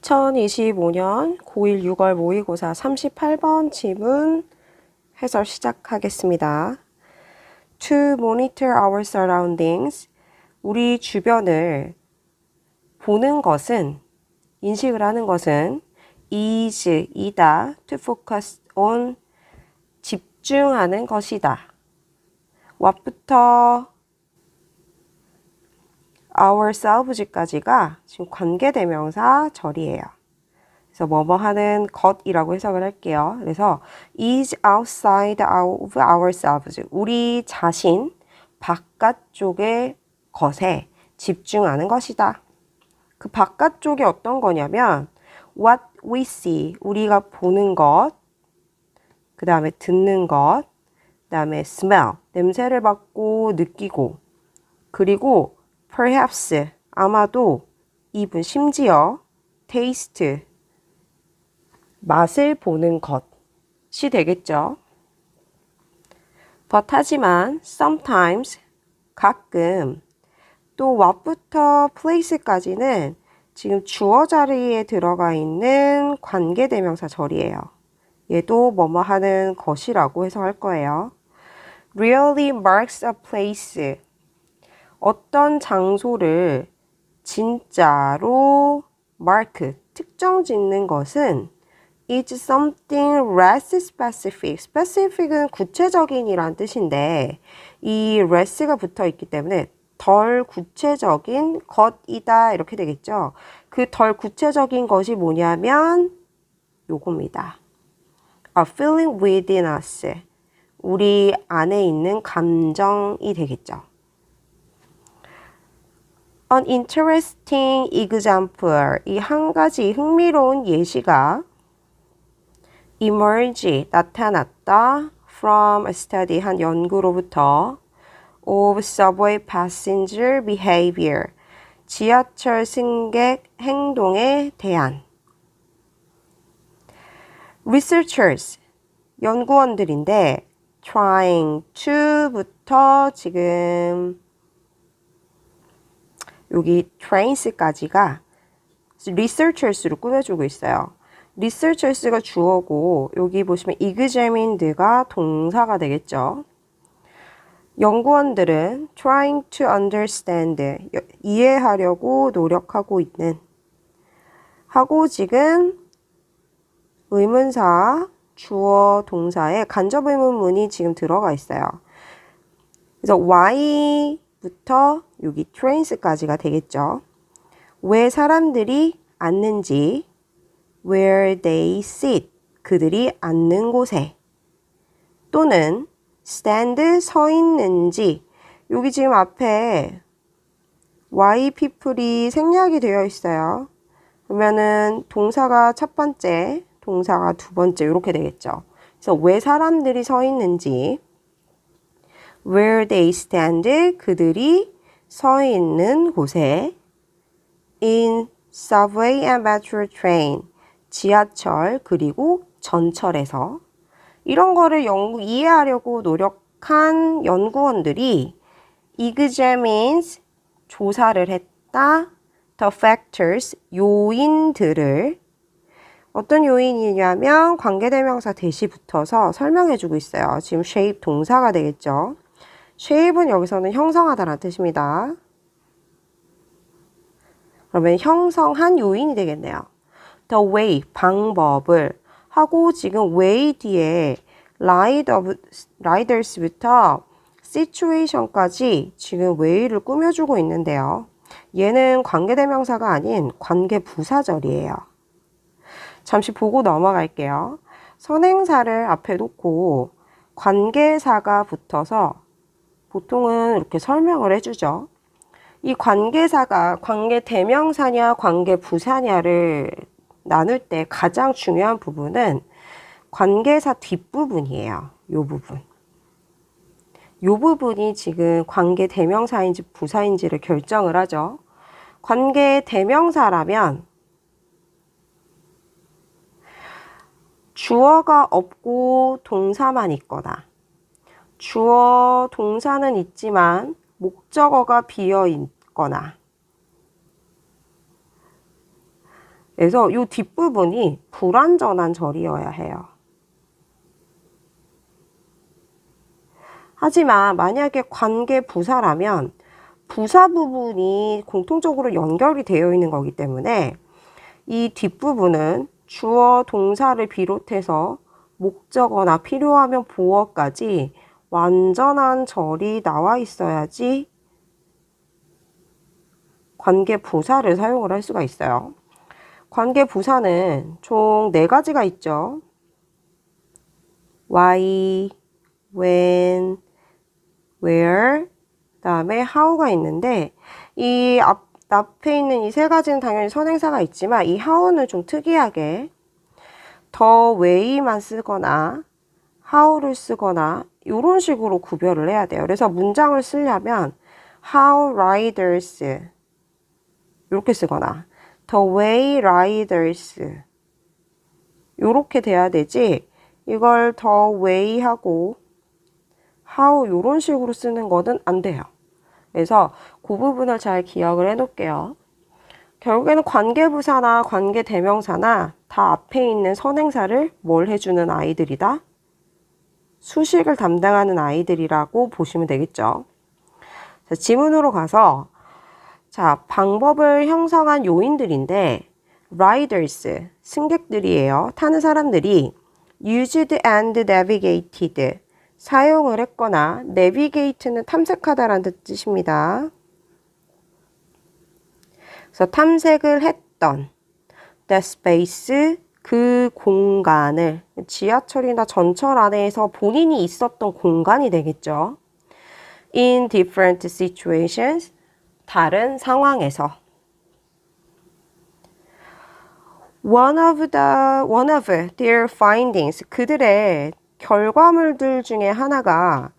2025년 고1 6월 모의고사 38번 지문 해설 시작하겠습니다. To monitor our surroundings, 우리 주변을 보는 것은, 인식을 하는 것은 is, 이다. To focus on, 집중하는 것이다. what부터 ourselves까지가 지금 관계대명사 절이에요. 그래서 뭐뭐 하는 것이라고 해석을 할게요. 그래서 is outside of ourselves. 우리 자신 바깥쪽의 것에 집중하는 것이다. 그 바깥쪽이 어떤 거냐면 what we see, 우리가 보는 것, 그 다음에 듣는 것, 그 다음에 smell, 냄새를 맡고 느끼고, 그리고 perhaps, 아마도, even, 심지어 taste, 맛을 보는 것이 되겠죠. but 하지만 sometimes, 가끔, 또 what부터 place까지는 지금 주어 자리에 들어가 있는 관계대명사 절이에요. 얘도 뭐뭐 하는 것이라고 해석할 거예요. really marks a place, 어떤 장소를 진짜로 mark, 특정 짓는 것은 is something less specific. specific은 구체적인이란 뜻인데 이 less가 붙어 있기 때문에 덜 구체적인 것이다 이렇게 되겠죠. 그 덜 구체적인 것이 뭐냐면 요겁니다. A feeling within us. 우리 안에 있는 감정이 되겠죠. An interesting example. 이 한 가지 흥미로운 예시가 emerge, 나타났다. From a study, 한 연구로부터 of subway passenger behavior. 지하철 승객 행동에 대한 researchers, 연구원들인데 trying to부터 지금 여기 trains까지가 researchers로 꾸며주고 있어요. researchers가 주어고 여기 보시면 examined가 동사가 되겠죠. 연구원들은 trying to understand, 이해하려고 노력하고 있는 하고 지금 의문사, 주어, 동사에 간접 의문문이 지금 들어가 있어요. 그래서 why부터 여기 trains까지가 되겠죠. 왜 사람들이 앉는지, where they sit, 그들이 앉는 곳에, 또는 stand, 서 있는지, 여기 지금 앞에 why people이 생략이 되어 있어요. 그러면은 동사가 첫 번째, 동사가 두 번째 이렇게 되겠죠. 그래서 왜 사람들이 서 있는지, where they stand, 그들이 서 있는 곳에, in subway and metro train, 지하철 그리고 전철에서, 이런 거를 이해하려고 노력한 연구원들이 examines, 조사를 했다. the factors, 요인들을, 어떤 요인이냐면 관계대명사 대시 붙어서 설명해주고 있어요. 지금 shape 동사가 되겠죠. shape은 여기서는 형성하다라는 뜻입니다. 그러면 형성한 요인이 되겠네요. the way, 방법을 하고 지금 way 뒤에 riders부터 situation까지 지금 way를 꾸며주고 있는데요. 얘는 관계대명사가 아닌 관계부사절이에요. 잠시 보고 넘어갈게요. 선행사를 앞에 놓고 관계사가 붙어서 보통은 이렇게 설명을 해주죠. 이 관계사가 관계대명사냐 관계부사냐를 나눌 때 가장 중요한 부분은 관계사 뒷부분이에요. 요 부분. 요 부분이 지금 관계대명사인지 부사인지를 결정을 하죠. 관계대명사라면 주어가 없고 동사만 있거나 주어, 동사는 있지만 목적어가 비어 있거나 그래서 이 뒷부분이 불완전한 절이어야 해요. 하지만 만약에 관계 부사라면 부사 부분이 공통적으로 연결이 되어 있는 거기 때문에 이 뒷부분은 주어 동사를 비롯해서 목적어나 필요하면 보어까지 완전한 절이 나와 있어야지 관계 부사를 사용을 할 수가 있어요. 관계 부사는 총 4가지가 있죠. why, when, where, 그다음에 how가 있는데 이 앞에 있는 이 3가지는 당연히 선행사가 있지만 이 how는 좀 특이하게 the way만 쓰거나 how를 쓰거나 이런 식으로 구별을 해야 돼요. 그래서 문장을 쓰려면 how riders 이렇게 쓰거나 the way riders 이렇게 돼야 되지 이걸 the way 하고 how 이런 식으로 쓰는 거는 안 돼요. 그래서 그 부분을 잘 기억을 해 놓을게요. 결국에는 관계부사나 관계대명사나 다 앞에 있는 선행사를 뭘 해주는 아이들이다? 수식을 담당하는 아이들이라고 보시면 되겠죠. 자, 지문으로 가서 자, 방법을 형성한 요인들인데 riders, 승객들이에요. 타는 사람들이 used and navigated, 사용을 했거나 navigate는 탐색하다라는 뜻입니다. 그래서 탐색을 했던 the space, 그 공간을 지하철이나 전철 안에서 본인이 있었던 공간이 되겠죠. in different situations, 다른 상황에서. One of their findings, 그들의 결과물들 중에 하나가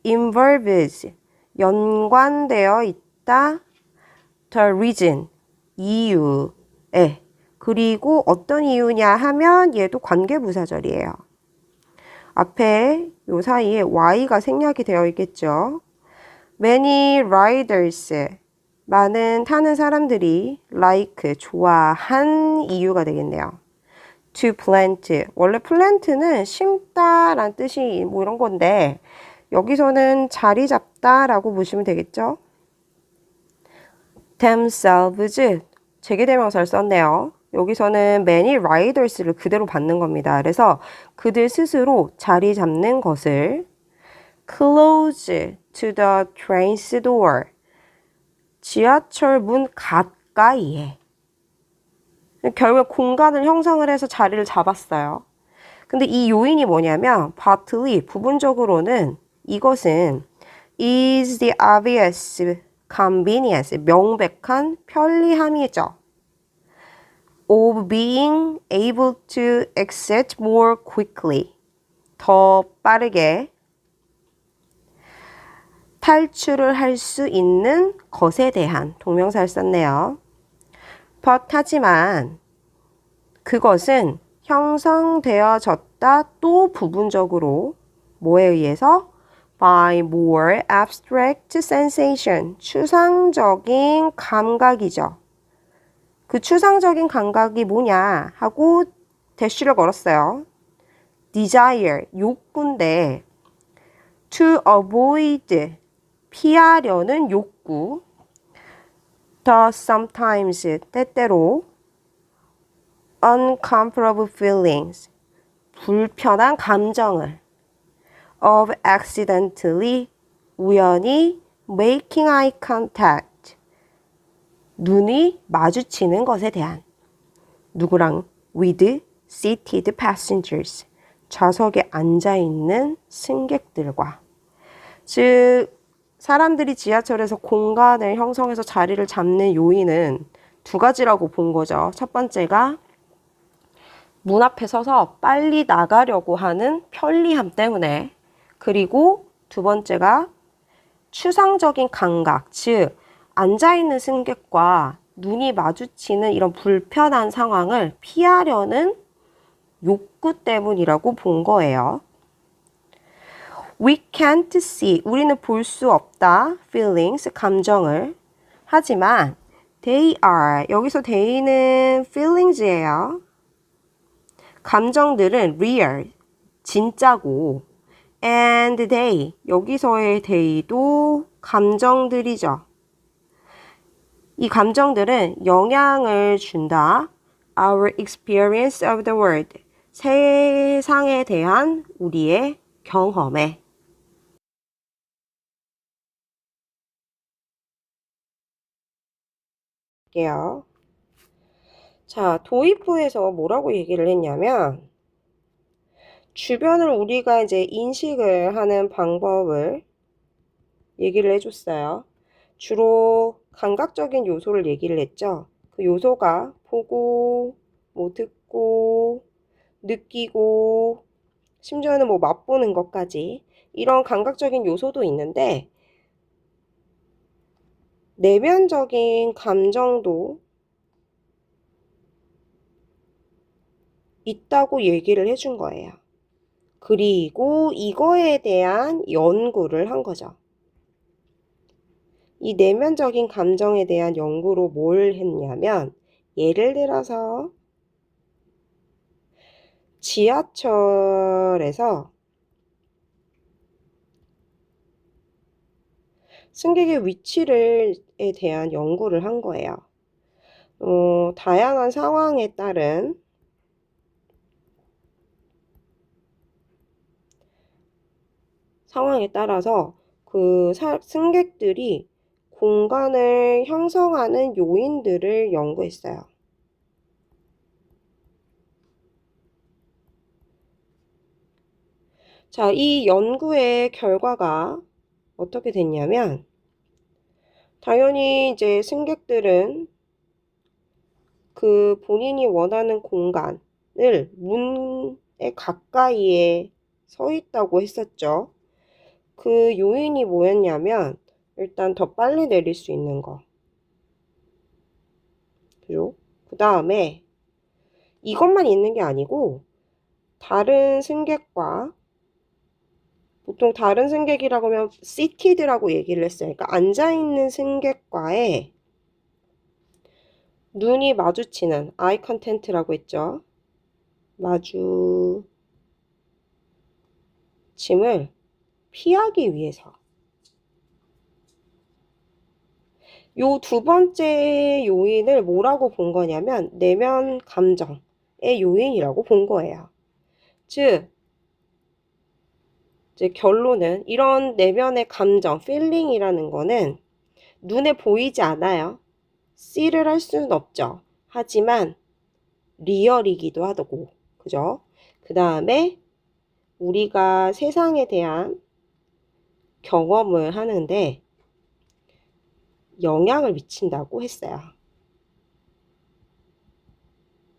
involves, 연관되어 있다. the reason, 이유에. 그리고 어떤 이유냐 하면 얘도 관계부사절이에요. 앞에 요 사이에 y가 생략이 되어 있겠죠. Many riders, 많은 타는 사람들이 like, 좋아한 이유가 되겠네요. To plant, 원래 plant는 심다라는 뜻이 뭐 이런 건데 여기서는 자리 잡다라고 보시면 되겠죠. themselves, 제계대명사를 썼네요. 여기서는 many riders를 그대로 받는 겁니다. 그래서 그들 스스로 자리 잡는 것을 close to the train's door, 지하철 문 가까이에. 결국 공간을 형성을 해서 자리를 잡았어요. 근데 이 요인이 뭐냐면 partly, 부분적으로는 이것은 is the obvious convenience, 명백한 편리함이죠. of being able to exit more quickly, 더 빠르게 탈출을 할 수 있는 것에 대한 동명사를 썼네요. but 하지만 그것은 형성되어졌다 또 부분적으로 뭐에 의해서? by more abstract sensation, 추상적인 감각이죠. 그 추상적인 감각이 뭐냐 하고 대쉬를 걸었어요. desire, 욕구인데 to avoid, 피하려는 욕구. the sometimes, 때때로 uncomfortable feelings, 불편한 감정을 of accidentally, 우연히 making eye contact, 눈이 마주치는 것에 대한. 누구랑? with seated passengers, 좌석에 앉아있는 승객들과. 즉 사람들이 지하철에서 공간을 형성해서 자리를 잡는 요인은 2가지라고 본 거죠. 첫 번째가 문 앞에 서서 빨리 나가려고 하는 편리함 때문에, 그리고 2번째가 추상적인 감각, 즉 앉아있는 승객과 눈이 마주치는 이런 불편한 상황을 피하려는 욕구 때문이라고 본 거예요. We can't see, 우리는 볼 수 없다. feelings, 감정을. 하지만 They are. 여기서 they는 feelings예요. 감정들은 real, 진짜고. And they. 여기서의 they도 감정들이죠. 이 감정들은 영향을 준다. Our experience of the world. 세상에 대한 우리의 경험에. 게요. 자, 도입부에서 뭐라고 얘기를 했냐면 주변을 우리가 이제 인식을 하는 방법을 얘기를 해줬어요. 주로 감각적인 요소를 얘기를 했죠. 그 요소가 보고, 뭐 듣고, 느끼고, 심지어는 뭐 맛보는 것까지 이런 감각적인 요소도 있는데 내면적인 감정도 있다고 얘기를 해준 거예요. 그리고 이거에 대한 연구를 한 거죠. 이 내면적인 감정에 대한 연구로 뭘 했냐면 예를 들어서 지하철에서 승객의 위치에 대한 연구를 한 거예요. 다양한 상황에 따라서 그 승객들이 공간을 형성하는 요인들을 연구했어요. 자, 이 연구의 결과가 어떻게 됐냐면 당연히 이제 승객들은 그 본인이 원하는 공간을 문에 가까이에 서 있다고 했었죠. 그 요인이 뭐였냐면 일단 더 빨리 내릴 수 있는 거. 그죠? 그 다음에 이것만 있는 게 아니고 다른 승객과 보통 다른 승객이라고 하면 seated라고 얘기를 했어요. 그러니까 앉아있는 승객과의 눈이 마주치는 eye contact라고 했죠. 마주침을 피하기 위해서 요 두 번째 요인을 뭐라고 본 거냐면 내면 감정의 요인이라고 본 거예요. 즉 이제 결론은 이런 내면의 감정, feeling이라는 거는 눈에 보이지 않아요. see를 할 수는 없죠. 하지만 리얼이기도 하고, 그죠? 그 다음에 우리가 세상에 대한 경험을 하는데 영향을 미친다고 했어요.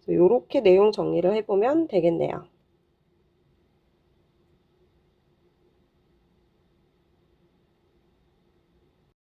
이렇게 내용 정리를 해보면 되겠네요.